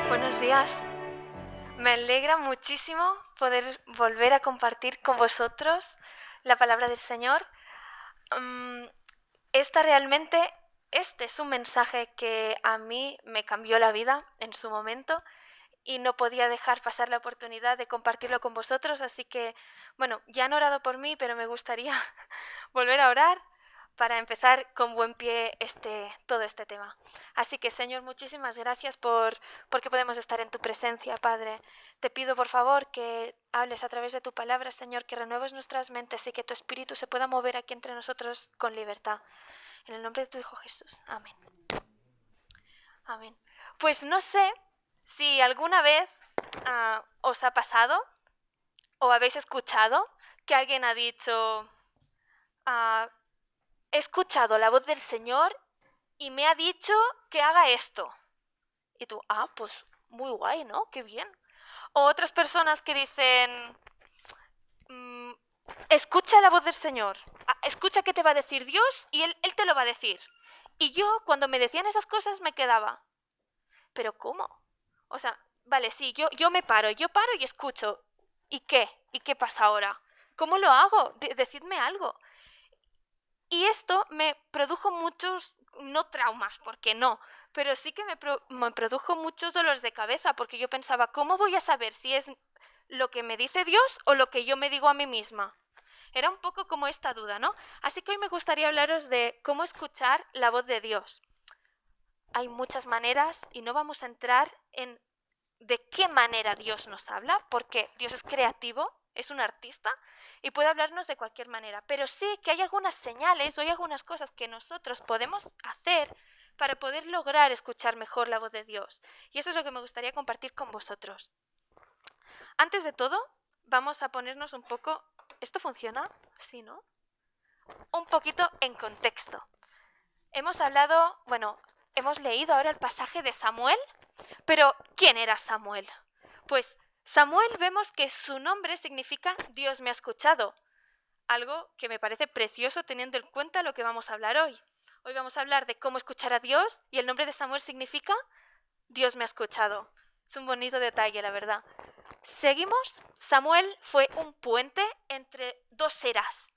Buenos días. Me alegra muchísimo poder volver a compartir con vosotros la palabra del Señor. Este es un mensaje que a mí me cambió la vida en su momento y no podía dejar pasar la oportunidad de compartirlo con vosotros, así que, bueno, ya han orado por mí, pero me gustaría volver a orar para empezar con buen pie todo este tema. Así que, Señor, muchísimas gracias porque podemos estar en tu presencia, Padre. Te pido, por favor, que hables a través de tu palabra, Señor, que renueves nuestras mentes y que tu Espíritu se pueda mover aquí entre nosotros con libertad. En el nombre de tu Hijo Jesús. Amén. Amén. Pues no sé si alguna vez os ha pasado o habéis escuchado que alguien ha dicho... he escuchado la voz del Señor y me ha dicho que haga esto. Y tú, pues muy guay, ¿no? Qué bien. O otras personas que dicen, escucha la voz del Señor, escucha qué te va a decir Dios y él te lo va a decir. Y yo, cuando me decían esas cosas, me quedaba, ¿pero cómo? O sea, vale, sí, yo paro y escucho. ¿Y qué? ¿Y qué pasa ahora? ¿Cómo lo hago? Decidme algo. Y esto me produjo muchos, no traumas, porque no, pero sí que me produjo muchos dolores de cabeza, porque yo pensaba, ¿cómo voy a saber si es lo que me dice Dios o lo que yo me digo a mí misma? Era un poco como esta duda, ¿no? Así que hoy me gustaría hablaros de cómo escuchar la voz de Dios. Hay muchas maneras y no vamos a entrar en de qué manera Dios nos habla, porque Dios es creativo, es un artista y puede hablarnos de cualquier manera, pero sí que hay algunas señales o hay algunas cosas que nosotros podemos hacer para poder lograr escuchar mejor la voz de Dios. Y eso es lo que me gustaría compartir con vosotros. Antes de todo, vamos a ponernos un poco... ¿Esto funciona? Sí, ¿no? Un poquito en contexto. Hemos leído ahora el pasaje de Samuel, pero ¿quién era Samuel? Pues Samuel vemos que su nombre significa Dios me ha escuchado, algo que me parece precioso teniendo en cuenta lo que vamos a hablar hoy. Hoy vamos a hablar de cómo escuchar a Dios y el nombre de Samuel significa Dios me ha escuchado. Es un bonito detalle, la verdad. Seguimos. Samuel fue un puente entre dos eras.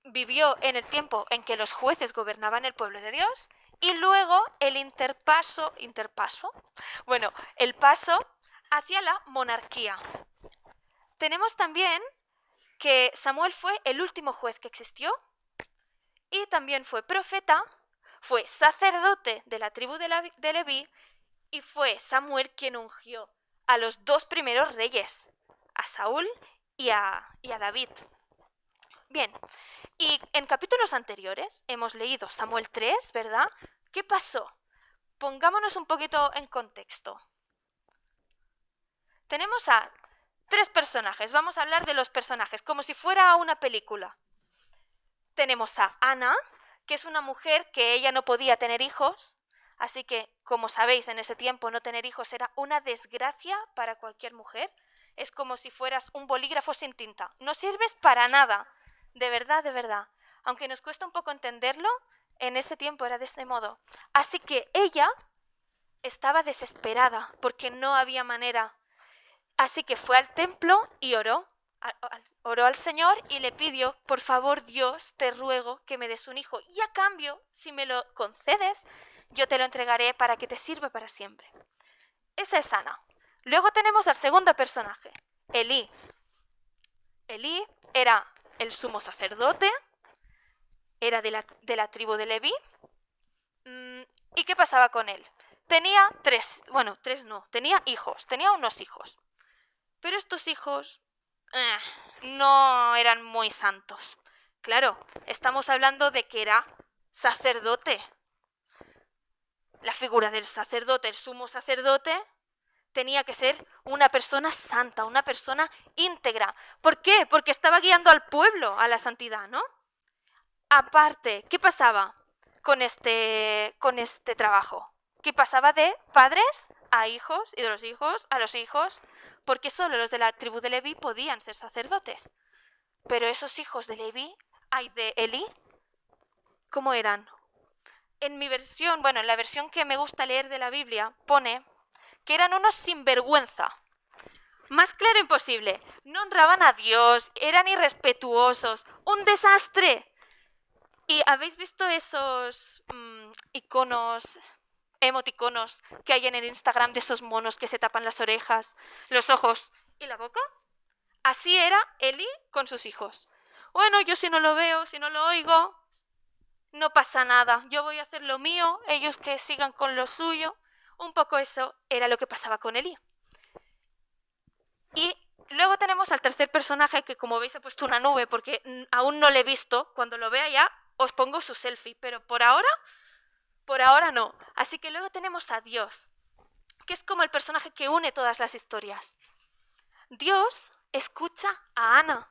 Vivió en el tiempo en que los jueces gobernaban el pueblo de Dios y luego el paso hacia la monarquía. Tenemos también que Samuel fue el último juez que existió y también fue profeta, fue sacerdote de la tribu de Leví y fue Samuel quien ungió a los dos primeros reyes, a Saúl y a David. Bien, y en capítulos anteriores hemos leído Samuel 3, ¿verdad? ¿Qué pasó? Pongámonos un poquito en contexto. Tenemos a 3 personajes. Vamos a hablar de los personajes, como si fuera una película. Tenemos a Ana, que es una mujer que ella no podía tener hijos, así que, como sabéis, en ese tiempo no tener hijos era una desgracia para cualquier mujer. Es como si fueras un bolígrafo sin tinta. No sirves para nada. De verdad, de verdad. Aunque nos cuesta un poco entenderlo, en ese tiempo era de este modo. Así que ella estaba desesperada porque no había manera. Así que fue al templo y oró. Oró al Señor y le pidió, por favor, Dios, te ruego que me des un hijo. Y a cambio, si me lo concedes, yo te lo entregaré para que te sirva para siempre. Esa es Ana. Luego tenemos al segundo personaje, Elí. Elí era el sumo sacerdote, era de la tribu de Leví. ¿Y qué pasaba con él? Tenía tenía hijos, tenía unos hijos. Pero estos hijos no eran muy santos. Claro, estamos hablando de que era sacerdote. La figura del sacerdote, el sumo sacerdote, tenía que ser una persona santa, una persona íntegra. ¿Por qué? Porque estaba guiando al pueblo a la santidad, ¿no? Aparte, ¿qué pasaba con este trabajo? ¿Qué pasaba de padres a hijos y de los hijos a los hijos? porque solo los de la tribu de Leví podían ser sacerdotes. Pero esos hijos de Leví, de Elí, ¿cómo eran? En mi versión, en la versión que me gusta leer de la Biblia, pone que eran unos sinvergüenza. Más claro imposible. No honraban a Dios, eran irrespetuosos. ¡Un desastre! ¿Y habéis visto esos iconos, emoticonos que hay en el Instagram de esos monos que se tapan las orejas, los ojos y la boca? Así era Eli con sus hijos. Bueno, yo si no lo veo, si no lo oigo, no pasa nada. Yo voy a hacer lo mío, ellos que sigan con lo suyo. Un poco eso era lo que pasaba con Eli. Y luego tenemos al tercer personaje que, como veis, he puesto una nube porque aún no le he visto. Cuando lo vea ya os pongo su selfie, pero por ahora no. Así que luego tenemos a Dios, que es como el personaje que une todas las historias. Dios escucha a Ana,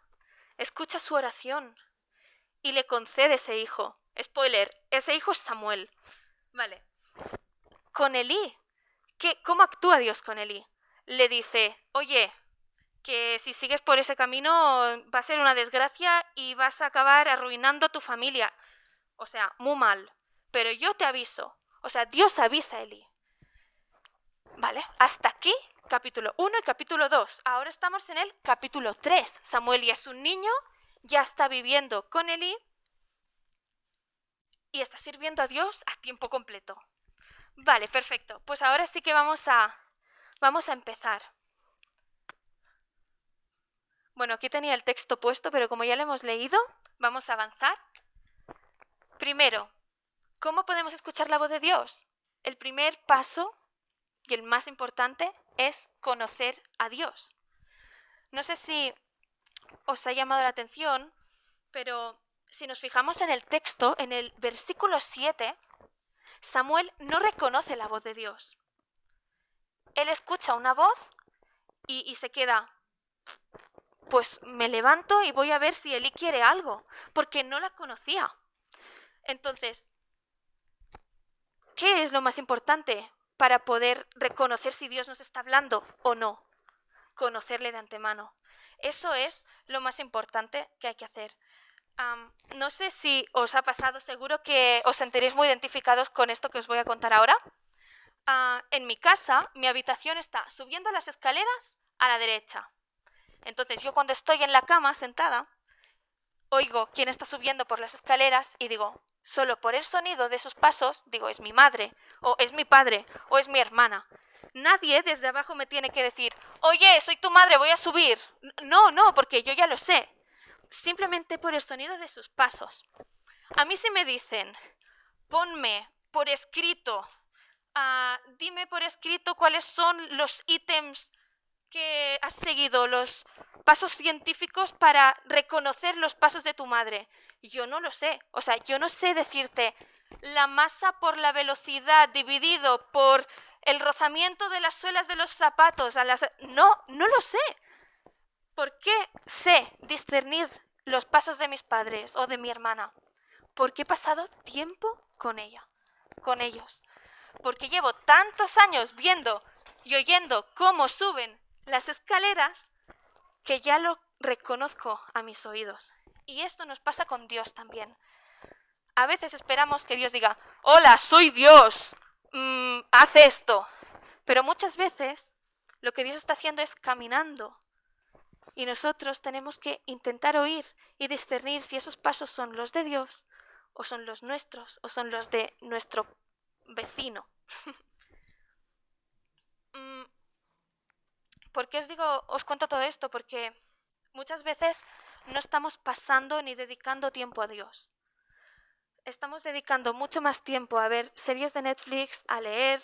escucha su oración y le concede ese hijo. Spoiler, ese hijo es Samuel. Vale. Con Elí, ¿cómo actúa Dios con Elí? Le dice, oye, que si sigues por ese camino va a ser una desgracia y vas a acabar arruinando tu familia. O sea, muy mal. Pero yo te aviso. O sea, Dios avisa a Elí. Vale, hasta aquí capítulo 1 y capítulo 2. Ahora estamos en el capítulo 3. Samuel ya es un niño, ya está viviendo con Elí y está sirviendo a Dios a tiempo completo. Vale, perfecto. Pues ahora sí que vamos a empezar. Bueno, aquí tenía el texto puesto, pero como ya lo hemos leído, vamos a avanzar. Primero, ¿cómo podemos escuchar la voz de Dios? El primer paso, y el más importante, es conocer a Dios. No sé si os ha llamado la atención, pero si nos fijamos en el texto, en el versículo 7, Samuel no reconoce la voz de Dios. Él escucha una voz y se queda, pues me levanto y voy a ver si Elí quiere algo, porque no la conocía. Entonces, ¿qué es lo más importante para poder reconocer si Dios nos está hablando o no? Conocerle de antemano. Eso es lo más importante que hay que hacer. No sé si os ha pasado, seguro que os sentiréis muy identificados con esto que os voy a contar ahora. En mi casa, mi habitación está subiendo las escaleras a la derecha. Entonces yo cuando estoy en la cama sentada, oigo quién está subiendo por las escaleras y digo, solo por el sonido de sus pasos, digo, es mi madre, o es mi padre, o es mi hermana. Nadie desde abajo me tiene que decir, oye, soy tu madre, voy a subir. No, porque yo ya lo sé. Simplemente por el sonido de sus pasos. A mí si me dicen, ponme por escrito, dime por escrito cuáles son los ítems que has seguido, los pasos científicos para reconocer los pasos de tu madre. Yo no lo sé. O sea, yo no sé decirte la masa por la velocidad dividido por el rozamiento de las suelas de los zapatos. No lo sé. ¿Por qué sé discernir los pasos de mis padres o de mi hermana? Porque he pasado tiempo con ella, con ellos. Porque llevo tantos años viendo y oyendo cómo suben las escaleras que ya lo reconozco a mis oídos. Y esto nos pasa con Dios también. A veces esperamos que Dios diga, hola, soy Dios, haz esto. Pero muchas veces lo que Dios está haciendo es caminando. Y nosotros tenemos que intentar oír y discernir si esos pasos son los de Dios o son los nuestros o son los de nuestro vecino. ¿Por qué os cuento todo esto? Porque muchas veces no estamos pasando ni dedicando tiempo a Dios. Estamos dedicando mucho más tiempo a ver series de Netflix, a leer,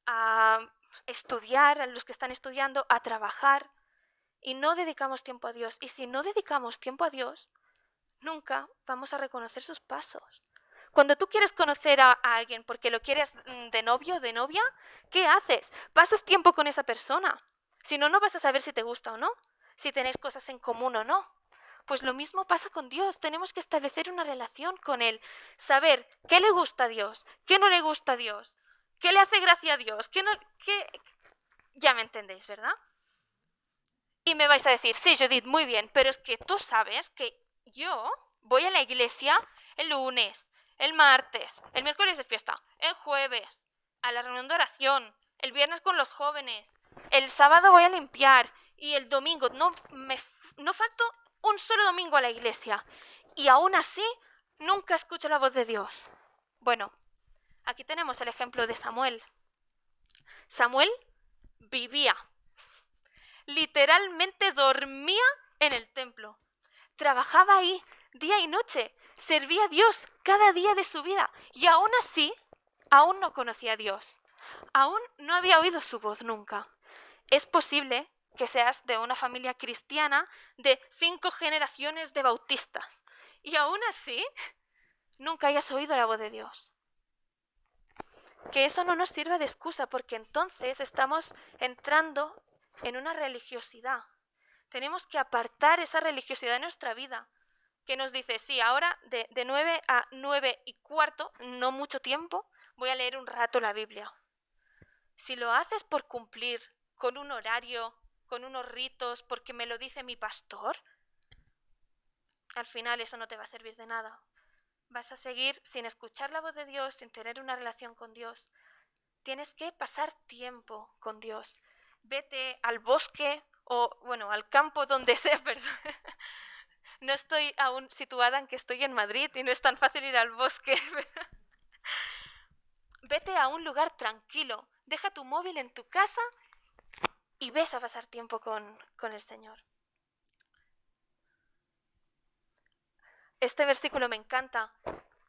a estudiar, a los que están estudiando, a trabajar, y no dedicamos tiempo a Dios. Y si no dedicamos tiempo a Dios, nunca vamos a reconocer sus pasos. Cuando tú quieres conocer a alguien porque lo quieres de novio o de novia, ¿qué haces? Pasas tiempo con esa persona. Si no, no vas a saber si te gusta o no, si tenéis cosas en común o no. Pues lo mismo pasa con Dios. Tenemos que establecer una relación con Él. Saber qué le gusta a Dios, qué no le gusta a Dios, qué le hace gracia a Dios, qué no... Ya me entendéis, ¿verdad? Y me vais a decir, sí, Judith, muy bien, pero es que tú sabes que yo voy a la iglesia el lunes, el martes, el miércoles de fiesta, el jueves, a la reunión de oración, el viernes con los jóvenes, el sábado voy a limpiar y el domingo no falto un solo domingo a la iglesia. Y aún así, nunca escucho la voz de Dios. Bueno, aquí tenemos el ejemplo de Samuel. Samuel vivía, literalmente dormía en el templo. Trabajaba ahí día y noche, servía a Dios cada día de su vida y aún así, aún no conocía a Dios. Aún no había oído su voz nunca. Es posible que seas de una familia cristiana de 5 generaciones de bautistas y aún así nunca hayas oído la voz de Dios. Que eso no nos sirva de excusa porque entonces estamos entrando en una religiosidad. Tenemos que apartar esa religiosidad de nuestra vida, que nos dice, sí, ahora de 9 a 9:15, no mucho tiempo, voy a leer un rato la Biblia. Si lo haces por cumplir con un horario, con unos ritos, porque me lo dice mi pastor, al final eso no te va a servir de nada. Vas a seguir sin escuchar la voz de Dios, sin tener una relación con Dios. Tienes que pasar tiempo con Dios. Vete al bosque o, bueno, al campo donde sea, perdón. No estoy aún situada en que estoy en Madrid y no es tan fácil ir al bosque. Vete a un lugar tranquilo. Deja tu móvil en tu casa y ves a pasar tiempo con el Señor. Este versículo me encanta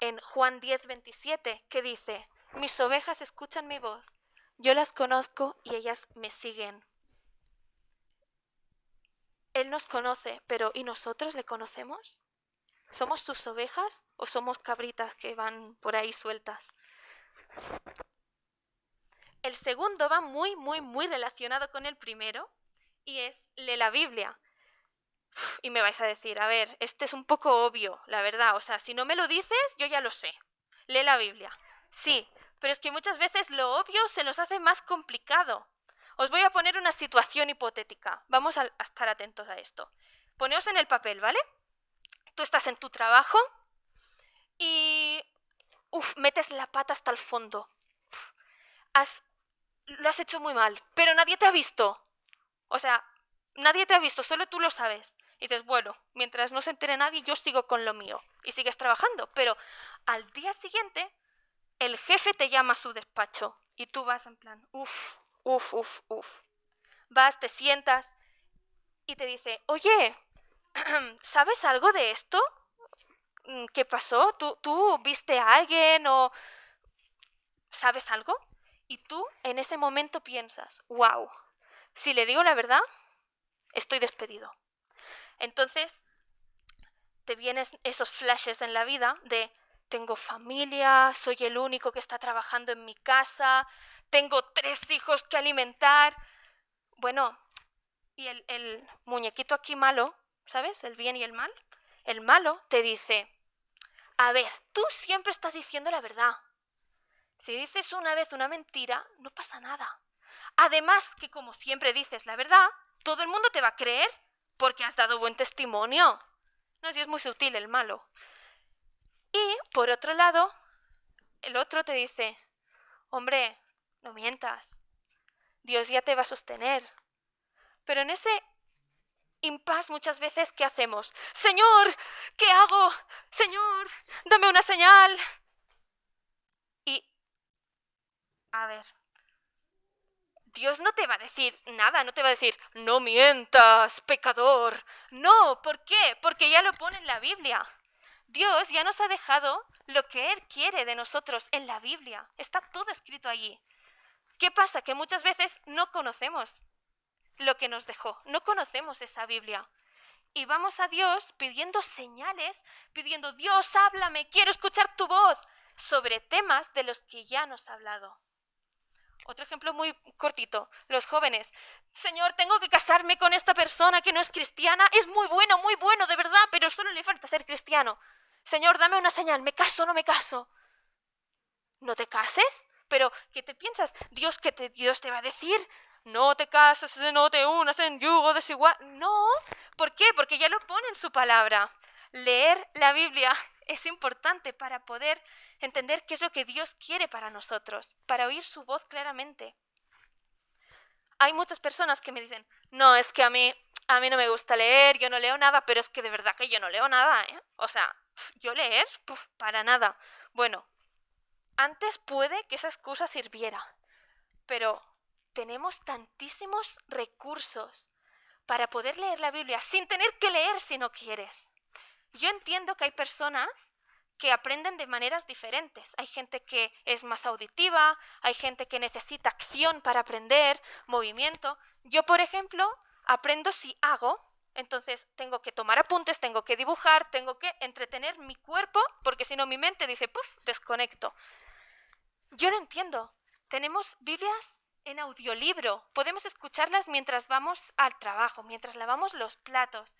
en Juan 10:27, que dice, mis ovejas escuchan mi voz, yo las conozco y ellas me siguen. Él nos conoce, pero ¿y nosotros le conocemos? ¿Somos sus ovejas o somos cabritas que van por ahí sueltas? El segundo va muy relacionado con el primero y es lee la Biblia. Y me vais a decir, a ver, este es un poco obvio, la verdad. O sea, si no me lo dices, yo ya lo sé. Lee la Biblia. Sí, pero es que muchas veces lo obvio se nos hace más complicado. Os voy a poner una situación hipotética. Vamos a estar atentos a esto. Poneos en el papel, ¿vale? Tú estás en tu trabajo y metes la pata hasta el fondo. Lo has hecho muy mal, pero nadie te ha visto. O sea, nadie te ha visto, solo tú lo sabes. Y dices, bueno, mientras no se entere nadie, yo sigo con lo mío. Y sigues trabajando. Pero al día siguiente, el jefe te llama a su despacho. Y tú vas en plan, uf. Vas, te sientas y te dice, oye, ¿sabes algo de esto? ¿Qué pasó? ¿Tú viste a alguien o sabes algo? Y tú en ese momento piensas, wow, si le digo la verdad, estoy despedido. Entonces te vienen esos flashes en la vida de tengo familia, soy el único que está trabajando en mi casa, tengo 3 hijos que alimentar. Bueno, y el muñequito aquí malo, ¿sabes? El bien y el mal. El malo te dice, a ver, tú siempre estás diciendo la verdad. Si dices una vez una mentira, no pasa nada. Además que como siempre dices la verdad, todo el mundo te va a creer porque has dado buen testimonio. No, si es muy sutil el malo. Y, por otro lado, el otro te dice, hombre, no mientas. Dios ya te va a sostener. Pero en ese impasse muchas veces, ¿qué hacemos? Señor, ¿qué hago? Señor, dame una señal. Y, a ver, Dios no te va a decir nada, no te va a decir, no mientas, pecador. No, ¿por qué? Porque ya lo pone en la Biblia. Dios ya nos ha dejado lo que Él quiere de nosotros en la Biblia. Está todo escrito allí. ¿Qué pasa? Que muchas veces no conocemos lo que nos dejó, no conocemos esa Biblia. Y vamos a Dios pidiendo señales, pidiendo, Dios, háblame, quiero escuchar tu voz, sobre temas de los que ya nos ha hablado. Otro ejemplo muy cortito, los jóvenes. Señor, tengo que casarme con esta persona que no es cristiana. Es muy bueno, de verdad, pero solo le falta ser cristiano. Señor, dame una señal, ¿me caso o no me caso? ¿No te cases? Pero, ¿qué te piensas? Dios te va a decir, no te cases, no te unas en yugo desigual. No, ¿por qué? Porque ya lo pone en su palabra. Leer la Biblia es importante para poder entender qué es lo que Dios quiere para nosotros, para oír su voz claramente. Hay muchas personas que me dicen, no, es que a mí no me gusta leer, yo no leo nada, pero es que de verdad que yo no leo nada, ¿eh? O sea, yo leer, para nada. Bueno, antes puede que esa excusa sirviera, pero tenemos tantísimos recursos para poder leer la Biblia sin tener que leer si no quieres. Yo entiendo que hay personas que aprenden de maneras diferentes. Hay gente que es más auditiva, hay gente que necesita acción para aprender, movimiento. Yo, por ejemplo, aprendo si hago, entonces tengo que tomar apuntes, tengo que dibujar, tengo que entretener mi cuerpo, porque si no mi mente dice, ¡puf!, desconecto. Yo lo entiendo. Tenemos Biblias en audiolibro. Podemos escucharlas mientras vamos al trabajo, mientras lavamos los platos.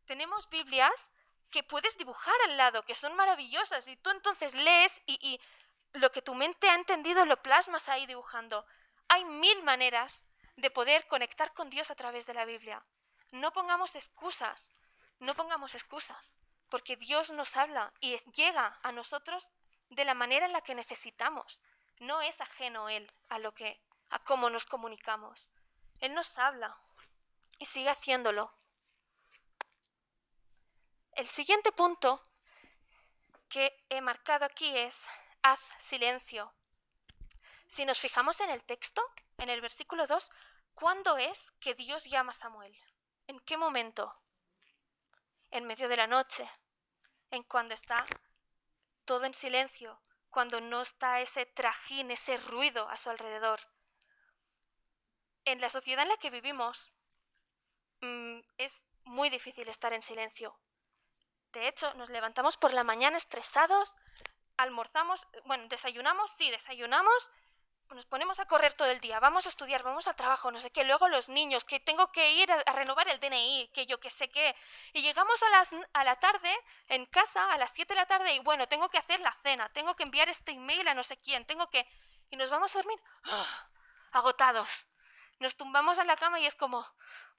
Tenemos Biblias que puedes dibujar al lado, que son maravillosas, y tú entonces lees y lo que tu mente ha entendido lo plasmas ahí dibujando. Hay 1000 maneras de poder conectar con Dios a través de la Biblia. No pongamos excusas, no pongamos excusas, porque Dios nos habla y llega a nosotros de la manera en la que necesitamos. No es ajeno Él a cómo nos comunicamos. Él nos habla y sigue haciéndolo. El siguiente punto que he marcado aquí es haz silencio. Si nos fijamos en el texto, en el versículo 2, ¿cuándo es que Dios llama a Samuel? ¿En qué momento? En medio de la noche, en cuando está todo en silencio, cuando no está ese trajín, ese ruido a su alrededor. En la sociedad en la que vivimos, es muy difícil estar en silencio. De hecho, nos levantamos por la mañana estresados, almorzamos, desayunamos, nos ponemos a correr todo el día, vamos a estudiar, vamos al trabajo, no sé qué, luego los niños, que tengo que ir a renovar el DNI, que yo que sé qué, y llegamos a la tarde en casa, a las 7 de la tarde, y bueno, tengo que hacer la cena, tengo que enviar este email a no sé quién, y nos vamos a dormir agotados. Nos tumbamos en la cama y es como,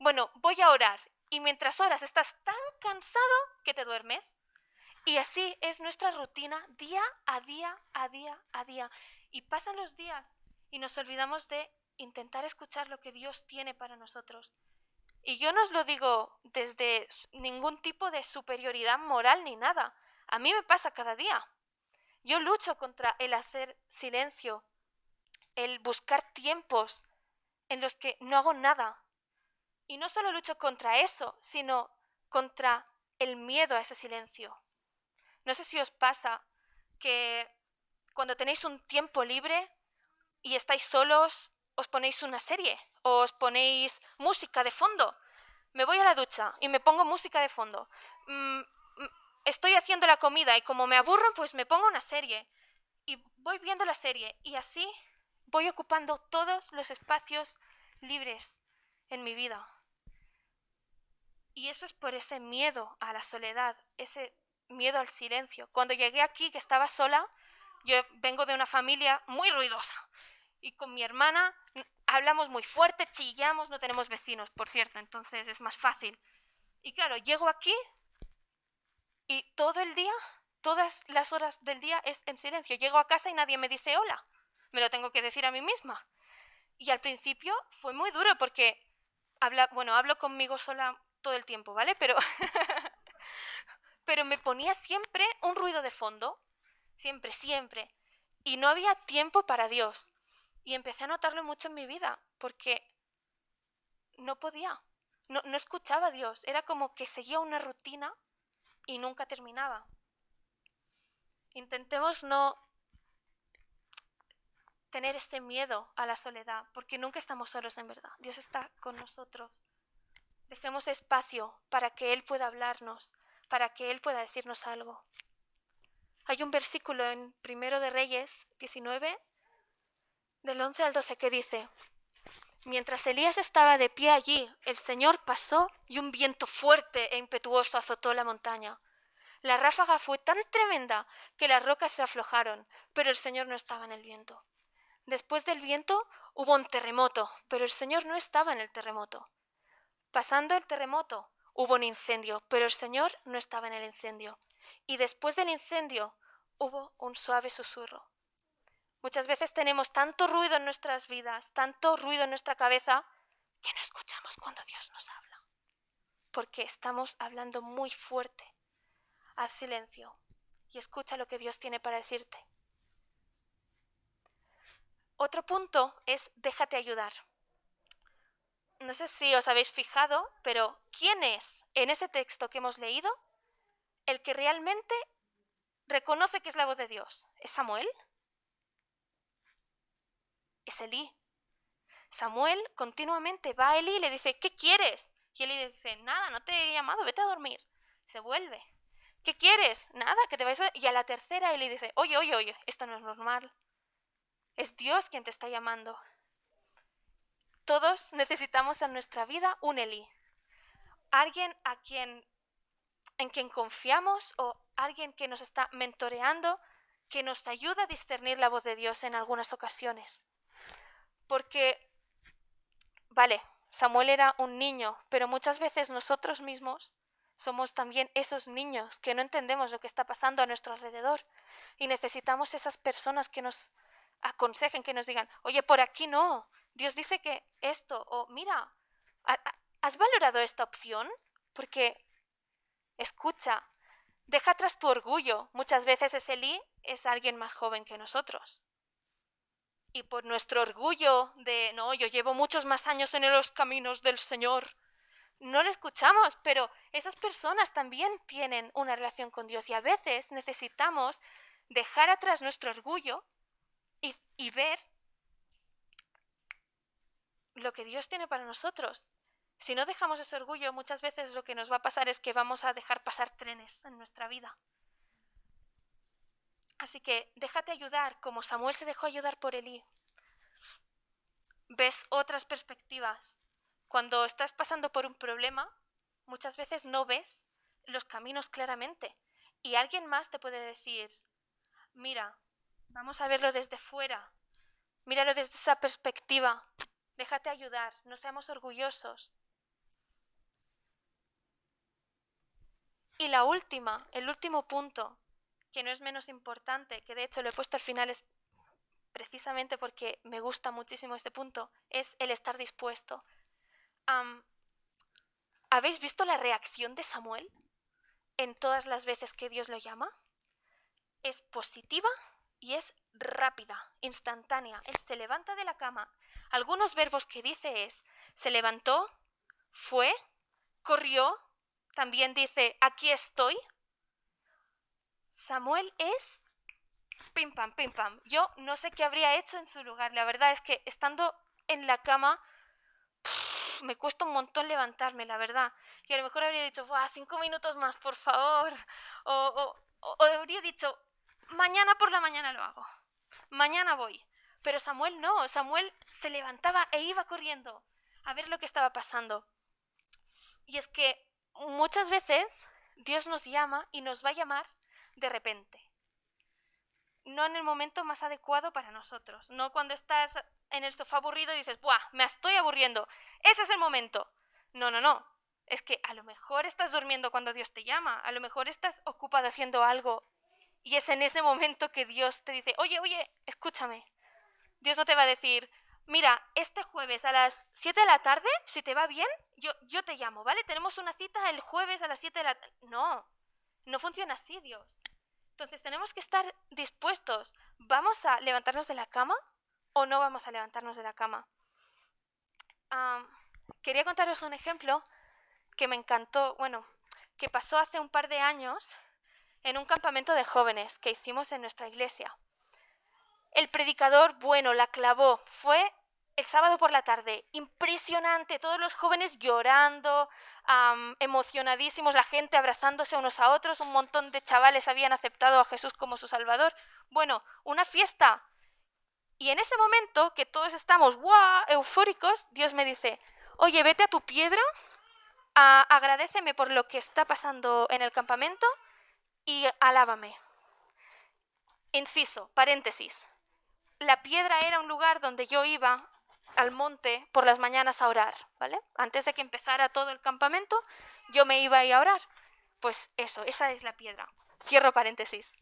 bueno, voy a orar, y mientras oras estás tan cansado que te duermes. Y así es nuestra rutina día a día, a día, a día. Y pasan los días y nos olvidamos de intentar escuchar lo que Dios tiene para nosotros. Y yo no os lo digo desde ningún tipo de superioridad moral ni nada. A mí me pasa cada día. Yo lucho contra el hacer silencio, el buscar tiempos en los que no hago nada. Y no solo lucho contra eso, sino contra el miedo a ese silencio. No sé si os pasa que cuando tenéis un tiempo libre y estáis solos, os ponéis una serie o os ponéis música de fondo. Me voy a la ducha y me pongo música de fondo. Estoy haciendo la comida y como me aburro, pues me pongo una serie. Y voy viendo la serie y así voy ocupando todos los espacios libres en mi vida. Y eso es por ese miedo a la soledad, ese miedo al silencio. Cuando llegué aquí, que estaba sola, yo vengo de una familia muy ruidosa. Y con mi hermana hablamos muy fuerte, chillamos, no tenemos vecinos, por cierto, entonces es más fácil. Y claro, llego aquí y todo el día, todas las horas del día es en silencio. Llego a casa y nadie me dice hola. Me lo tengo que decir a mí misma. Y al principio fue muy duro porque hablo conmigo sola todo el tiempo, ¿vale? Pero me ponía siempre un ruido de fondo, siempre, siempre. Y no había tiempo para Dios. Y empecé a notarlo mucho en mi vida, porque no podía, no escuchaba a Dios. Era como que seguía una rutina y nunca terminaba. Intentemos no tener ese miedo a la soledad, porque nunca estamos solos en verdad. Dios está con nosotros. Dejemos espacio para que Él pueda hablarnos, para que Él pueda decirnos algo. Hay un versículo en Primero de Reyes 19, del 11 al 12, que dice: mientras Elías estaba de pie allí, el Señor pasó y un viento fuerte e impetuoso azotó la montaña. La ráfaga fue tan tremenda que las rocas se aflojaron, pero el Señor no estaba en el viento. Después del viento hubo un terremoto, pero el Señor no estaba en el terremoto. Pasando el terremoto, hubo un incendio, pero el Señor no estaba en el incendio. Y después del incendio, hubo un suave susurro. Muchas veces tenemos tanto ruido en nuestras vidas, tanto ruido en nuestra cabeza, que no escuchamos cuando Dios nos habla. Porque estamos hablando muy fuerte. Haz silencio y escucha lo que Dios tiene para decirte. Otro punto es déjate ayudar. No sé si os habéis fijado, pero ¿quién es en ese texto que hemos leído el que realmente reconoce que es la voz de Dios? ¿Es Samuel? Es Elí. Samuel continuamente va a Elí y le dice, ¿qué quieres? Y Elí dice, nada, no te he llamado, vete a dormir. Se vuelve. ¿Qué quieres? Nada, que te vayas a... Y a la tercera Elí dice, oye, esto no es normal. Es Dios quien te está llamando. Todos necesitamos en nuestra vida un Elí. Alguien en quien confiamos o alguien que nos está mentoreando, que nos ayuda a discernir la voz de Dios en algunas ocasiones. Porque, vale, Samuel era un niño, pero muchas veces nosotros mismos somos también esos niños que no entendemos lo que está pasando a nuestro alrededor y necesitamos esas personas que nos aconsejen, que nos digan, oye, por aquí no, Dios dice que esto, o mira, ¿has valorado esta opción? Porque, escucha, deja atrás tu orgullo. Muchas veces ese Elí es alguien más joven que nosotros. Y por nuestro orgullo de, no, yo llevo muchos más años en los caminos del Señor, no le escuchamos, pero esas personas también tienen una relación con Dios y a veces necesitamos dejar atrás nuestro orgullo y ver lo que Dios tiene para nosotros. Si no dejamos ese orgullo, muchas veces lo que nos va a pasar es que vamos a dejar pasar trenes en nuestra vida. Así que déjate ayudar, como Samuel se dejó ayudar por Elí. Ves otras perspectivas. Cuando estás pasando por un problema, muchas veces no ves los caminos claramente. Y alguien más te puede decir, mira, vamos a verlo desde fuera. Míralo desde esa perspectiva. Déjate ayudar, no seamos orgullosos. Y el último punto, que no es menos importante, que de hecho lo he puesto al final es precisamente porque me gusta muchísimo este punto, es el estar dispuesto. ¿Habéis visto la reacción de Samuel en todas las veces que Dios lo llama? Es positiva y es rápida, instantánea. Él se levanta de la cama. Algunos verbos que dice es, se levantó, fue, corrió, también dice, aquí estoy. Samuel es pim pam, pim pam. Yo no sé qué habría hecho en su lugar. La verdad es que estando en la cama me cuesta un montón levantarme, la verdad. Y a lo mejor habría dicho, 5 minutos más, por favor. O habría dicho, mañana por la mañana lo hago. Mañana voy. Pero Samuel no. Samuel se levantaba e iba corriendo a ver lo que estaba pasando. Y es que muchas veces Dios nos llama y nos va a llamar de repente. No en el momento más adecuado para nosotros. No cuando estás en el sofá aburrido y dices, ¡buah! Me estoy aburriendo. Ese es el momento. No. Es que a lo mejor estás durmiendo cuando Dios te llama. A lo mejor estás ocupado haciendo algo. Y es en ese momento que Dios te dice, oye, escúchame. Dios no te va a decir, mira, este jueves a las 7 de la tarde, si te va bien, yo te llamo, ¿vale? Tenemos una cita el jueves a las 7 de la tarde. No funciona así, Dios. Entonces tenemos que estar dispuestos. ¿Vamos a levantarnos de la cama o no vamos a levantarnos de la cama? Quería contaros un ejemplo que me encantó, que pasó hace un par de años en un campamento de jóvenes que hicimos en nuestra iglesia. El predicador, la clavó. Fue el sábado por la tarde. Impresionante. Todos los jóvenes llorando, emocionadísimos, la gente abrazándose unos a otros. Un montón de chavales habían aceptado a Jesús como su Salvador. Una fiesta. Y en ese momento, que todos estamos eufóricos, Dios me dice, oye, vete a tu piedra, agradéceme por lo que está pasando en el campamento y alábame. Inciso, paréntesis. La piedra era un lugar donde yo iba al monte por las mañanas a orar, ¿vale? Antes de que empezara todo el campamento, yo me iba a ir a orar. Pues eso, esa es la piedra. Cierro paréntesis.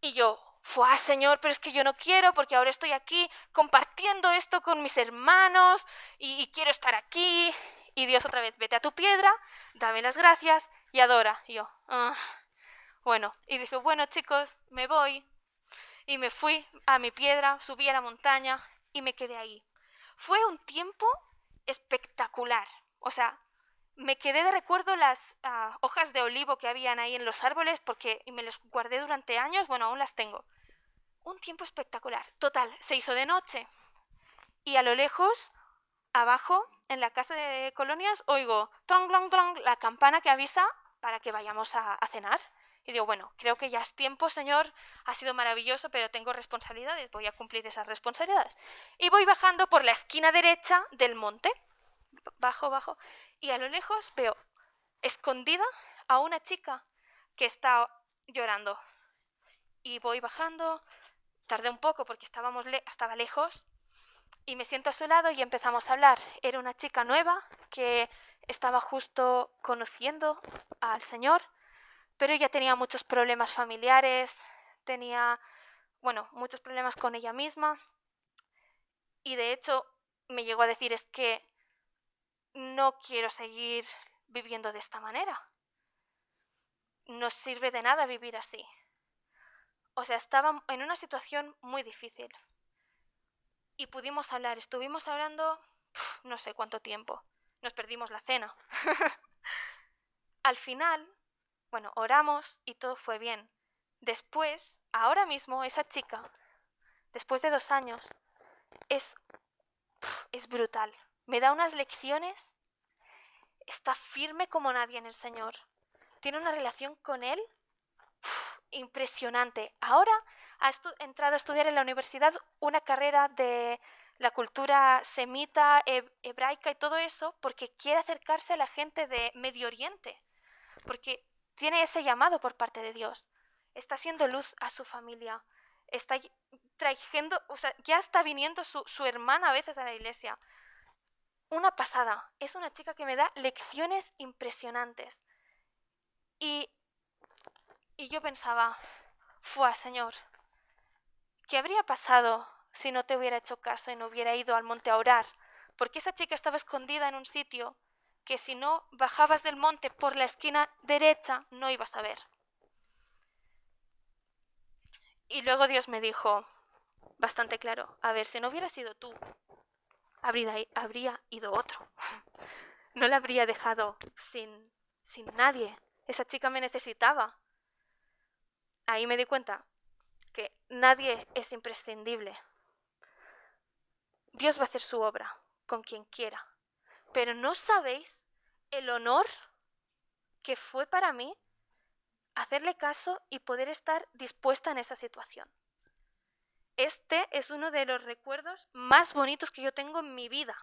Y yo, ¡fua, Señor! Pero es que yo no quiero porque ahora estoy aquí compartiendo esto con mis hermanos y quiero estar aquí. Y Dios otra vez, vete a tu piedra, dame las gracias y adora. Y yo, bueno, y dije, bueno chicos, me voy. Y me fui a mi piedra, subí a la montaña y me quedé ahí. Fue un tiempo espectacular. O sea, me quedé de recuerdo las hojas de olivo que habían ahí en los árboles porque me los guardé durante años, bueno, aún las tengo. Un tiempo espectacular. Total, se hizo de noche y a lo lejos, abajo, en la casa de colonias, oigo trong, trong, trong, la campana que avisa para que vayamos a cenar. Y digo, bueno, creo que ya es tiempo, Señor, ha sido maravilloso, pero tengo responsabilidades, voy a cumplir esas responsabilidades. Y voy bajando por la esquina derecha del monte, bajo, y a lo lejos veo escondida a una chica que está llorando. Y voy bajando, tardé un poco porque estaba lejos, y me siento a su lado y empezamos a hablar. Era una chica nueva que estaba justo conociendo al Señor, pero ella tenía muchos problemas familiares, tenía, bueno, muchos problemas con ella misma, y de hecho me llegó a decir, es que no quiero seguir viviendo de esta manera. No sirve de nada vivir así. O sea, estaba en una situación muy difícil. Y pudimos hablar, estuvimos hablando no sé cuánto tiempo. Nos perdimos la cena. Al final, bueno, oramos y todo fue bien. Después, ahora mismo, esa chica, después de 2 años, es brutal. Me da unas lecciones, está firme como nadie en el Señor. Tiene una relación con Él impresionante. Ahora ha entrado a estudiar en la universidad una carrera de la cultura semita, hebraica y todo eso, porque quiere acercarse a la gente de Medio Oriente, porque tiene ese llamado por parte de Dios. Está haciendo luz a su familia, está trayendo, o sea, ya está viniendo su hermana a veces a la iglesia. Una pasada, es una chica que me da lecciones impresionantes. Y yo pensaba, ¡fua, Señor! ¿Qué habría pasado si no te hubiera hecho caso y no hubiera ido al monte a orar? Porque esa chica estaba escondida en un sitio que si no bajabas del monte por la esquina derecha no ibas a ver. Y luego Dios me dijo, bastante claro, a ver, si no hubiera sido tú, habría ido otro. No la habría dejado sin nadie. Esa chica me necesitaba. Ahí me di cuenta que nadie es imprescindible. Dios va a hacer su obra con quien quiera. Pero no sabéis el honor que fue para mí hacerle caso y poder estar dispuesta en esa situación. Este es uno de los recuerdos más bonitos que yo tengo en mi vida.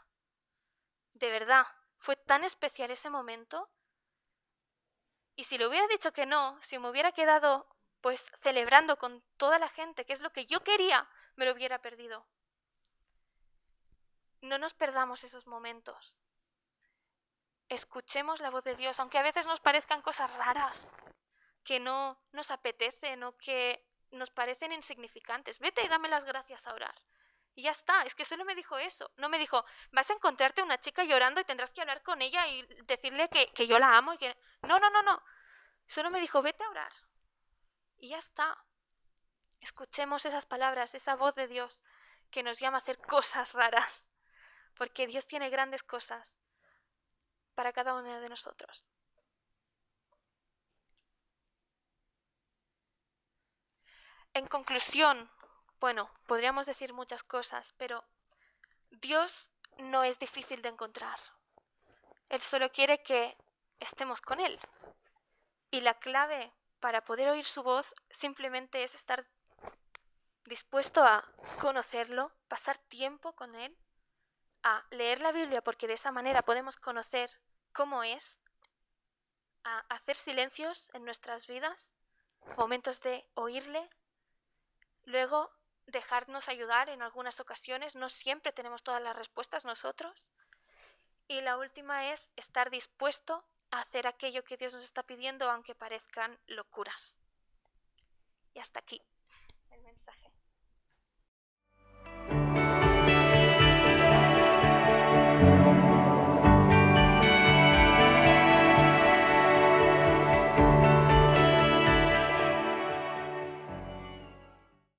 De verdad, fue tan especial ese momento. Y si le hubiera dicho que no, si me hubiera quedado pues celebrando con toda la gente, que es lo que yo quería, me lo hubiera perdido. No nos perdamos esos momentos. Escuchemos la voz de Dios, aunque a veces nos parezcan cosas raras, que no nos apetecen o que nos parecen insignificantes. Vete y dame las gracias a orar. Y ya está, es que solo me dijo eso. No me dijo, vas a encontrarte una chica llorando y tendrás que hablar con ella y decirle que yo la amo y que... No. Solo me dijo, vete a orar. Y ya está. Escuchemos esas palabras, esa voz de Dios que nos llama a hacer cosas raras. Porque Dios tiene grandes cosas para cada uno de nosotros. En conclusión, bueno, podríamos decir muchas cosas, pero Dios no es difícil de encontrar. Él solo quiere que estemos con Él. Y la clave para poder oír su voz simplemente es estar dispuesto a conocerlo, pasar tiempo con Él, a leer la Biblia porque de esa manera podemos conocer cómo es, a hacer silencios en nuestras vidas, momentos de oírle, luego dejarnos ayudar en algunas ocasiones, no siempre tenemos todas las respuestas nosotros. Y la última es estar dispuesto a hacer aquello que Dios nos está pidiendo, aunque parezcan locuras. Y hasta aquí el mensaje.